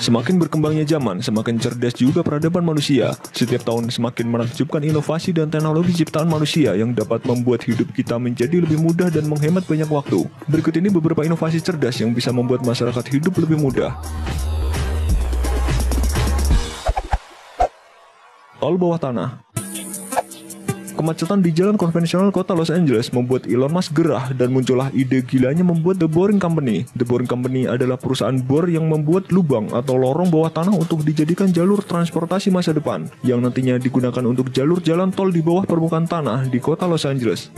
Semakin berkembangnya zaman, semakin cerdas juga peradaban manusia. Setiap tahun semakin menakjubkan inovasi dan teknologi ciptaan manusia yang dapat membuat hidup kita menjadi lebih mudah dan menghemat banyak waktu. Berikut ini beberapa inovasi cerdas yang bisa membuat masyarakat hidup lebih mudah. Tol bawah tanah. Kemacetan di jalan konvensional kota Los Angeles membuat Elon Musk gerah dan muncullah ide gilanya membuat The Boring Company. The Boring Company adalah perusahaan bor yang membuat lubang atau lorong bawah tanah untuk dijadikan jalur transportasi masa depan, yang nantinya digunakan untuk jalur jalan tol di bawah permukaan tanah di kota Los Angeles.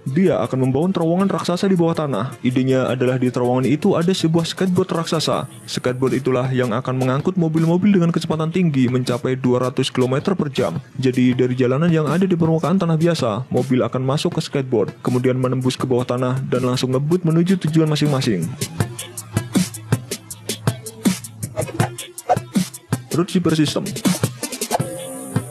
Dia akan membangun terowongan raksasa di bawah tanah. Idenya adalah di terowongan itu ada sebuah skateboard raksasa. Skateboard itulah yang akan mengangkut mobil-mobil dengan kecepatan tinggi mencapai 200 km per jam. Jadi dari jalanan yang ada di permukaan tanah biasa, mobil akan masuk ke skateboard, kemudian menembus ke bawah tanah dan langsung ngebut menuju tujuan masing-masing. Road Shipper System.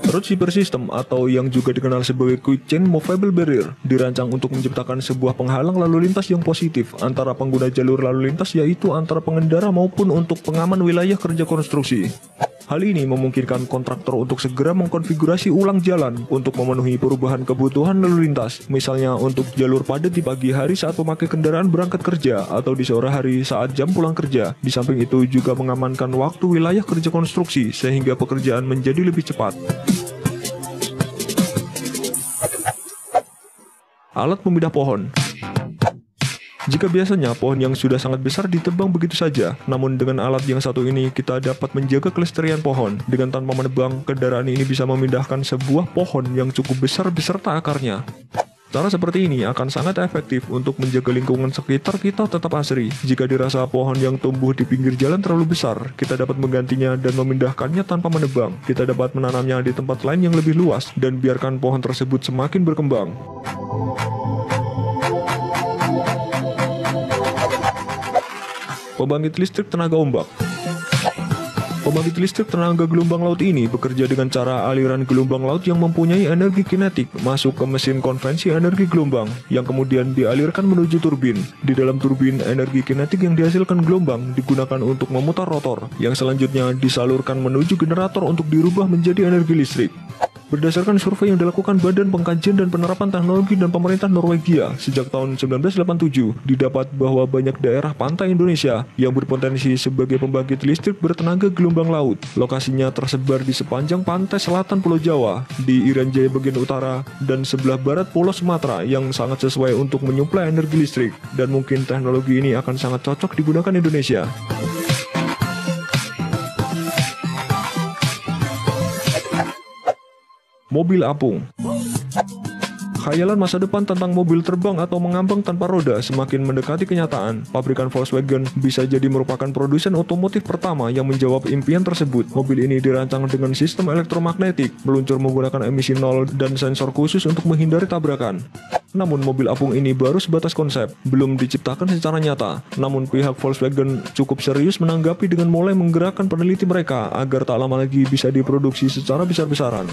Road Shipper System atau yang juga dikenal sebagai Quick Chain Movable Barrier dirancang untuk menciptakan sebuah penghalang lalu lintas yang positif antara pengguna jalur lalu lintas, yaitu antara pengendara maupun untuk pengaman wilayah kerja konstruksi. Hal ini memungkinkan kontraktor untuk segera mengkonfigurasi ulang jalan untuk memenuhi perubahan kebutuhan lalu lintas, misalnya untuk jalur padat di pagi hari saat pemakai kendaraan berangkat kerja atau di sore hari saat jam pulang kerja. Di samping itu juga mengamankan waktu wilayah kerja konstruksi sehingga pekerjaan menjadi lebih cepat. Alat pemidah pohon. Jika biasanya pohon yang sudah sangat besar ditebang begitu saja, namun dengan alat yang satu ini kita dapat menjaga kelestarian pohon. Dengan tanpa menebang, kendaraan ini bisa memindahkan sebuah pohon yang cukup besar beserta akarnya. Cara seperti ini akan sangat efektif untuk menjaga lingkungan sekitar kita tetap asri. Jika dirasa pohon yang tumbuh di pinggir jalan terlalu besar, kita dapat menggantinya dan memindahkannya tanpa menebang. Kita dapat menanamnya di tempat lain yang lebih luas dan biarkan pohon tersebut semakin berkembang. Pembangkit listrik tenaga ombak. Pembangkit listrik tenaga gelombang laut ini bekerja dengan cara aliran gelombang laut yang mempunyai energi kinetik masuk ke mesin konvensi energi gelombang yang kemudian dialirkan menuju turbin. Di dalam turbin, energi kinetik yang dihasilkan gelombang digunakan untuk memutar rotor yang selanjutnya disalurkan menuju generator untuk dirubah menjadi energi listrik. Berdasarkan survei yang dilakukan Badan Pengkajian dan Penerapan Teknologi dan Pemerintah Norwegia sejak tahun 1987, didapat bahwa banyak daerah pantai Indonesia yang berpotensi sebagai pembangkit listrik bertenaga gelombang laut. Lokasinya tersebar di sepanjang pantai selatan Pulau Jawa, di Irian Jaya bagian utara, dan sebelah barat Pulau Sumatera yang sangat sesuai untuk menyuplai energi listrik, dan mungkin teknologi ini akan sangat cocok digunakan Indonesia. Mobil apung. Khayalan masa depan tentang mobil terbang atau mengambang tanpa roda semakin mendekati kenyataan. Pabrikan Volkswagen bisa jadi merupakan produsen otomotif pertama yang menjawab impian tersebut. Mobil ini dirancang dengan sistem elektromagnetik, meluncur menggunakan emisi nol dan sensor khusus untuk menghindari tabrakan. Namun mobil apung ini baru sebatas konsep, belum diciptakan secara nyata. Namun pihak Volkswagen cukup serius menanggapi dengan mulai menggerakkan peneliti mereka agar tak lama lagi bisa diproduksi secara besar-besaran.